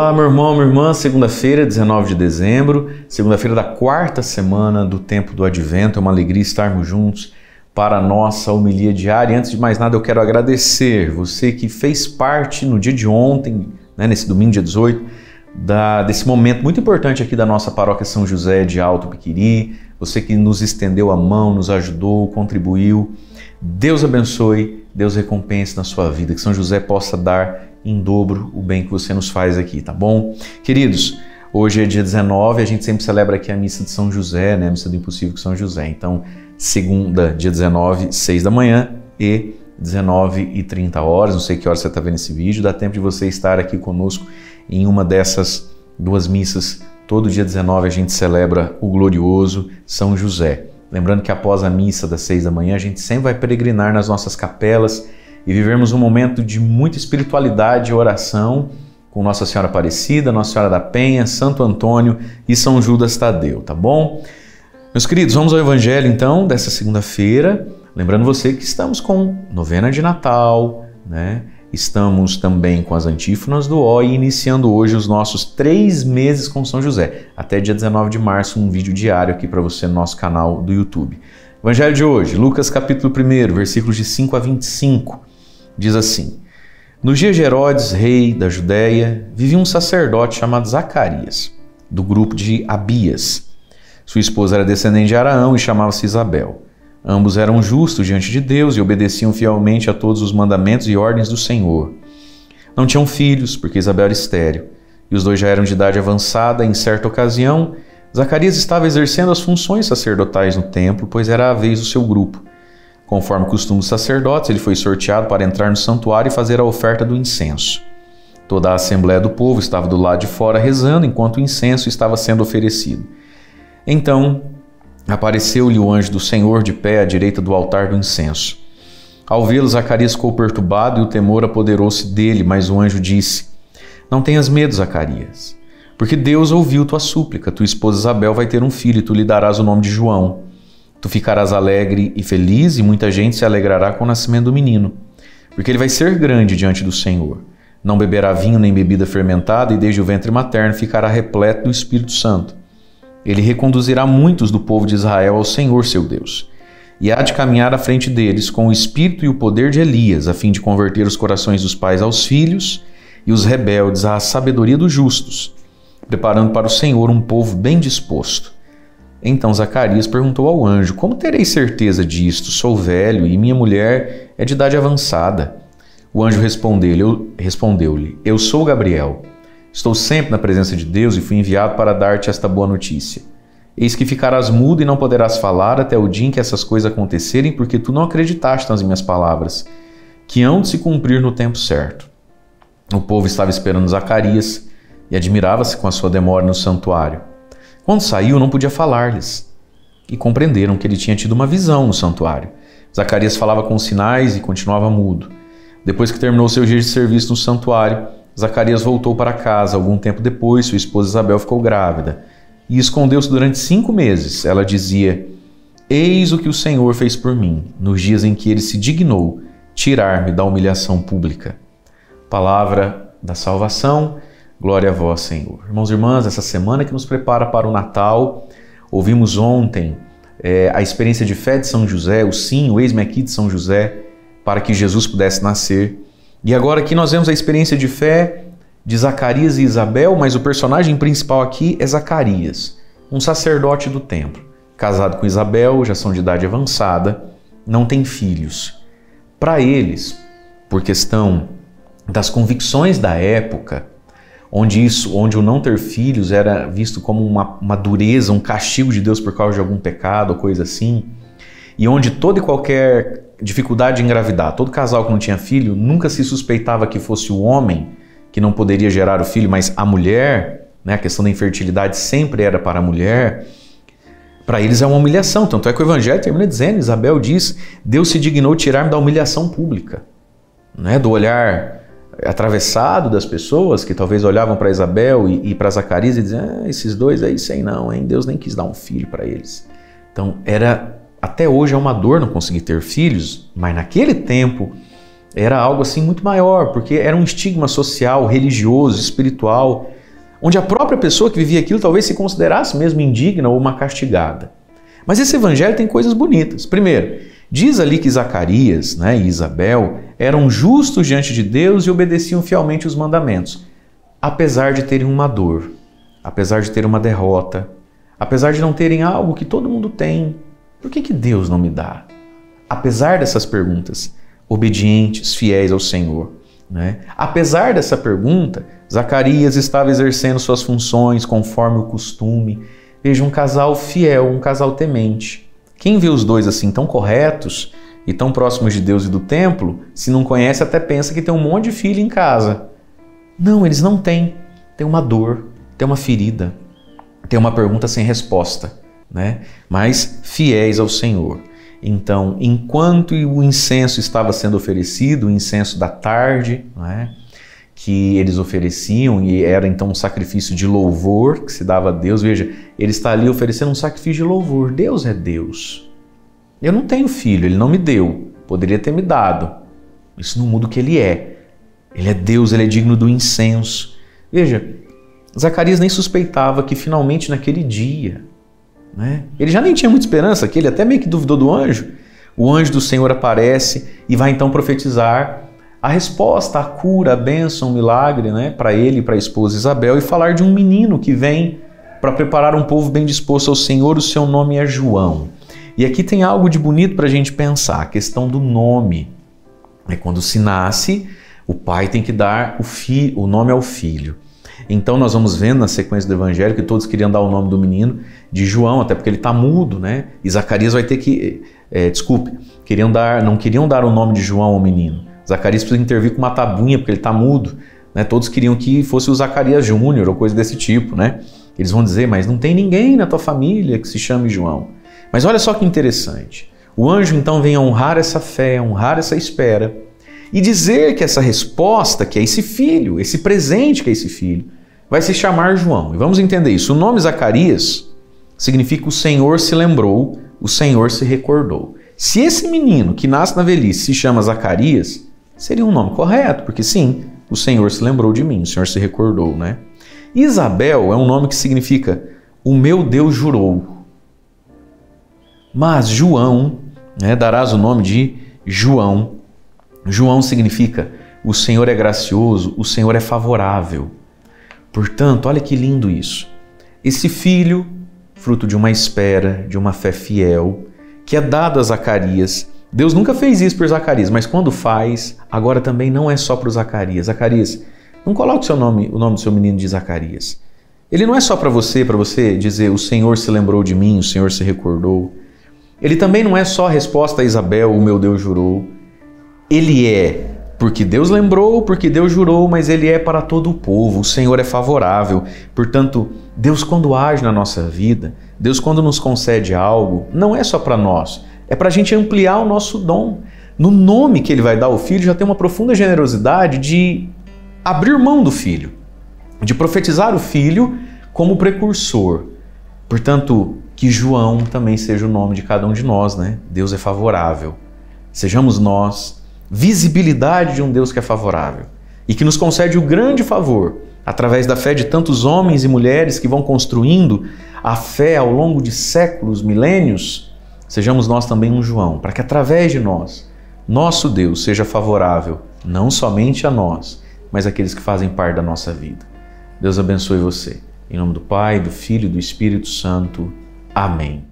Olá, meu irmão, minha irmã, segunda-feira, 19 de dezembro, segunda-feira da quarta semana do tempo do Advento. É uma alegria estarmos juntos para a nossa homilia diária. E antes de mais nada, eu quero agradecer você que fez parte no dia de ontem, nesse domingo, dia 18, desse momento muito importante aqui da nossa paróquia São José de Alto Piquiri, você que nos estendeu a mão, nos ajudou, contribuiu. Deus abençoe, Deus recompense na sua vida, que São José possa dar em dobro o bem que você nos faz aqui, tá bom? Queridos, hoje é dia 19, a gente sempre celebra aqui a missa de São José, a missa do Impossível de São José. Então, segunda, dia 19, 6 da manhã e 19h30, não sei que hora você está vendo esse vídeo, dá tempo de você estar aqui conosco em uma dessas duas missas. Todo dia 19 a gente celebra o glorioso São José. Lembrando que após a missa das 6 da manhã, a gente sempre vai peregrinar nas nossas capelas e vivermos um momento de muita espiritualidade e oração com Nossa Senhora Aparecida, Nossa Senhora da Penha, Santo Antônio e São Judas Tadeu, tá bom? Meus queridos, vamos ao Evangelho então dessa segunda-feira. Lembrando você que estamos com novena de Natal, Estamos também com as antífonas do Ó e iniciando hoje os nossos 3 meses com São José. Até dia 19 de março, um vídeo diário aqui para você no nosso canal do YouTube. Evangelho de hoje, Lucas capítulo 1, versículos de 5 a 25. Diz assim: Nos dias de Herodes, rei da Judéia, vivia um sacerdote chamado Zacarias, do grupo de Abias. Sua esposa era descendente de Araão e chamava-se Isabel. Ambos eram justos diante de Deus e obedeciam fielmente a todos os mandamentos e ordens do Senhor. Não tinham filhos, porque Isabel era estéril, e os dois já eram de idade avançada. Em certa ocasião, Zacarias estava exercendo as funções sacerdotais no templo, pois era a vez do seu grupo. Conforme o costume dos sacerdotes, ele foi sorteado para entrar no santuário e fazer a oferta do incenso. Toda a assembleia do povo estava do lado de fora rezando, enquanto o incenso estava sendo oferecido. Então, apareceu-lhe o anjo do Senhor de pé à direita do altar do incenso. Ao vê-lo, Zacarias ficou perturbado e o temor apoderou-se dele, mas o anjo disse: Não tenhas medo, Zacarias, porque Deus ouviu tua súplica. Tua esposa Isabel vai ter um filho e tu lhe darás o nome de João. Tu ficarás alegre e feliz, e muita gente se alegrará com o nascimento do menino, porque ele vai ser grande diante do Senhor. Não beberá vinho nem bebida fermentada, e desde o ventre materno ficará repleto do Espírito Santo. Ele reconduzirá muitos do povo de Israel ao Senhor seu Deus, e há de caminhar à frente deles com o espírito e o poder de Elias, a fim de converter os corações dos pais aos filhos e os rebeldes à sabedoria dos justos, preparando para o Senhor um povo bem disposto. Então Zacarias perguntou ao anjo: Como terei certeza disto? Sou velho e minha mulher é de idade avançada. O anjo respondeu-lhe: Eu sou Gabriel. Estou sempre na presença de Deus e fui enviado para dar-te esta boa notícia. Eis que ficarás mudo e não poderás falar até o dia em que essas coisas acontecerem, porque tu não acreditaste nas minhas palavras, que hão de se cumprir no tempo certo. O povo estava esperando Zacarias e admirava-se com a sua demora no santuário. Quando saiu, não podia falar-lhes, e compreenderam que ele tinha tido uma visão no santuário. Zacarias falava com sinais e continuava mudo. Depois que terminou seu dia de serviço no santuário, Zacarias voltou para casa. Algum tempo depois, sua esposa Isabel ficou grávida e escondeu-se durante 5 meses. Ela dizia: Eis o que o Senhor fez por mim, nos dias em que ele se dignou tirar-me da humilhação pública. Palavra da salvação. Glória a vós, Senhor. Irmãos e irmãs, essa semana que nos prepara para o Natal, ouvimos ontem a experiência de fé de São José, o sim, o eis-me aqui de São José, para que Jesus pudesse nascer. E agora aqui nós vemos a experiência de fé de Zacarias e Isabel, mas o personagem principal aqui é Zacarias, um sacerdote do templo, casado com Isabel, já são de idade avançada, não tem filhos. Para eles, por questão das convicções da época, onde o não ter filhos era visto como uma dureza, um castigo de Deus por causa de algum pecado ou coisa assim, e onde toda e qualquer dificuldade de engravidar, todo casal que não tinha filho, nunca se suspeitava que fosse o homem que não poderia gerar o filho, mas a mulher, a questão da infertilidade sempre era para a mulher. Para eles é uma humilhação, tanto é que o Evangelho termina dizendo, Isabel diz: Deus se dignou tirar-me da humilhação pública, do olhar atravessado das pessoas que talvez olhavam para Isabel e para Zacarias e diziam: esses dois aí, sei não, hein? Deus nem quis dar um filho para eles. Então até hoje é uma dor não conseguir ter filhos, mas naquele tempo era algo assim muito maior, porque era um estigma social, religioso, espiritual, onde a própria pessoa que vivia aquilo talvez se considerasse mesmo indigna ou uma castigada. Mas esse evangelho tem coisas bonitas. Primeiro, diz ali que Zacarias, né, e Isabel eram justos diante de Deus e obedeciam fielmente os mandamentos, apesar de terem uma dor, apesar de terem uma derrota, apesar de não terem algo que todo mundo tem. Por que Deus não me dá? Apesar dessas perguntas, obedientes, fiéis ao Senhor, né? Apesar dessa pergunta, Zacarias estava exercendo suas funções conforme o costume. Veja, um casal fiel, um casal temente. Quem vê os dois assim tão corretos e tão próximos de Deus e do templo, se não conhece até pensa que tem um monte de filho em casa. Não, eles não têm. Tem uma dor, tem uma ferida, tem uma pergunta sem resposta, né? Mas fiéis ao Senhor. Então, enquanto o incenso estava sendo oferecido, o incenso da tarde, né, que eles ofereciam, e era então um sacrifício de louvor que se dava a Deus, veja, ele está ali oferecendo um sacrifício de louvor. Deus é Deus. Eu não tenho filho, ele não me deu, poderia ter me dado. Isso não muda o que ele é. Ele é Deus, ele é digno do incenso. Veja, Zacarias nem suspeitava que finalmente naquele dia, né, ele já nem tinha muita esperança, que ele até meio que duvidou do anjo. O anjo do Senhor aparece e vai então profetizar a resposta, a cura, a bênção, o milagre, né, para ele e para a esposa Isabel, e falar de um menino que vem para preparar um povo bem disposto ao Senhor. O seu nome é João. E aqui tem algo de bonito para a gente pensar, a questão do nome. Quando se nasce, o pai tem que dar o nome ao filho. Então nós vamos vendo na sequência do evangelho que todos queriam dar o nome do menino de João, até porque ele está mudo, né? E Zacarias vai ter que... não queriam dar o nome de João ao menino. Zacarias precisa intervir com uma tabuinha porque ele está mudo, né? Todos queriam que fosse o Zacarias Júnior ou coisa desse tipo, né? Eles vão dizer, mas não tem ninguém na tua família que se chame João. Mas olha só que interessante. O anjo então vem honrar essa fé, honrar essa espera e dizer que essa resposta, que é esse filho, esse presente que é esse filho, vai se chamar João. E vamos entender isso. O nome Zacarias significa o Senhor se lembrou, o Senhor se recordou. Se esse menino que nasce na velhice se chama Zacarias, seria um nome correto, porque sim, o Senhor se lembrou de mim, o Senhor se recordou, né? Isabel é um nome que significa o meu Deus jurou. Mas João, né, darás o nome de João. João significa o Senhor é gracioso, o Senhor é favorável. Portanto, olha que lindo isso. Esse filho, fruto de uma espera, de uma fé fiel, que é dado a Zacarias. Deus nunca fez isso por Zacarias, mas quando faz, agora também não é só para o Zacarias. Zacarias, não coloque o nome do seu menino de Zacarias. Ele não é só para você dizer o Senhor se lembrou de mim, o Senhor se recordou. Ele também não é só a resposta a Isabel, o meu Deus jurou. Ele é porque Deus lembrou, porque Deus jurou, mas ele é para todo o povo. O Senhor é favorável. Portanto, Deus quando age na nossa vida, Deus quando nos concede algo, não é só para nós, é para a gente ampliar o nosso dom. No nome que ele vai dar ao filho já tem uma profunda generosidade de abrir mão do filho, de profetizar o filho como precursor. Portanto, que João também seja o nome de cada um de nós, né? Deus é favorável. Sejamos nós visibilidade de um Deus que é favorável e que nos concede o grande favor, através da fé de tantos homens e mulheres que vão construindo a fé ao longo de séculos, milênios. Sejamos nós também um João, para que através de nós, nosso Deus seja favorável, não somente a nós, mas àqueles que fazem parte da nossa vida. Deus abençoe você. Em nome do Pai, do Filho e do Espírito Santo. Amém.